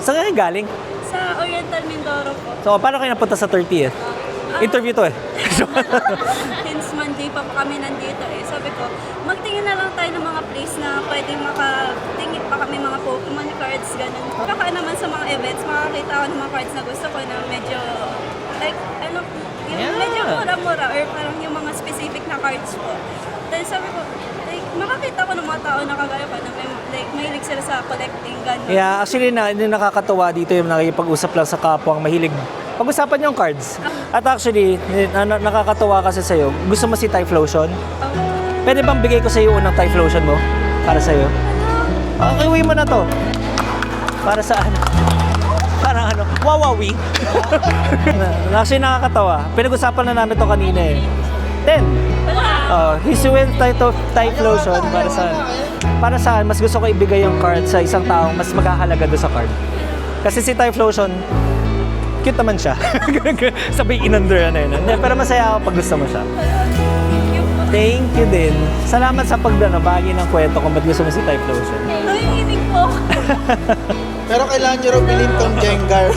Saan kayo galing? Sa Oriental Mindoro po. So, paano kayo napunta sa 30th? Interview to eh. Since Monday pa po kami nandito eh. Sabi ko, magtingin na lang tayo ng mga place na pwedeng makatingin pa kami mga Pokemon cards, ganun. Baka naman sa mga events, makakita ako ng mga cards na gusto ko na medyo, like, ano, yung medyo mura-mura or parang yung mga specific na cards po. Then sabi ko, like, makakita ko ng mga tao na kagaya ko na mahilig sila sa collecting, ganun. Yeah, actually yung nakakatuwa dito yung nakikipag-usap lang sa kapwang mahilig pag-usapan yung cards. At actually, nakakatuwa kasi sa'yo, gusto mo si Typhlosion? Pwede bang bigay ko sa'yo unang Typhlosion mo? Para sa'yo? Okay, uwi mo na to. Para saan? Parang ano? Wawawi? Actually, nakakatawa. Pinag-usapan na namin to kanina eh. 10. He's win Typhlosion para saan? Para saan? Mas gusto ko ibigay yung card sa isang taong mas magkahalaga doon sa card. Kasi si Typhlosion, cute naman siya. Sabay in-under na yun. Pero masaya ako pag gusto mo siya. Thank you din. Salamat sa bahagi ng kwento kung ba't gusto mo si Typhlosion. Nanginginig po. Pero kailangan nyo raw bilhin tong Jengar.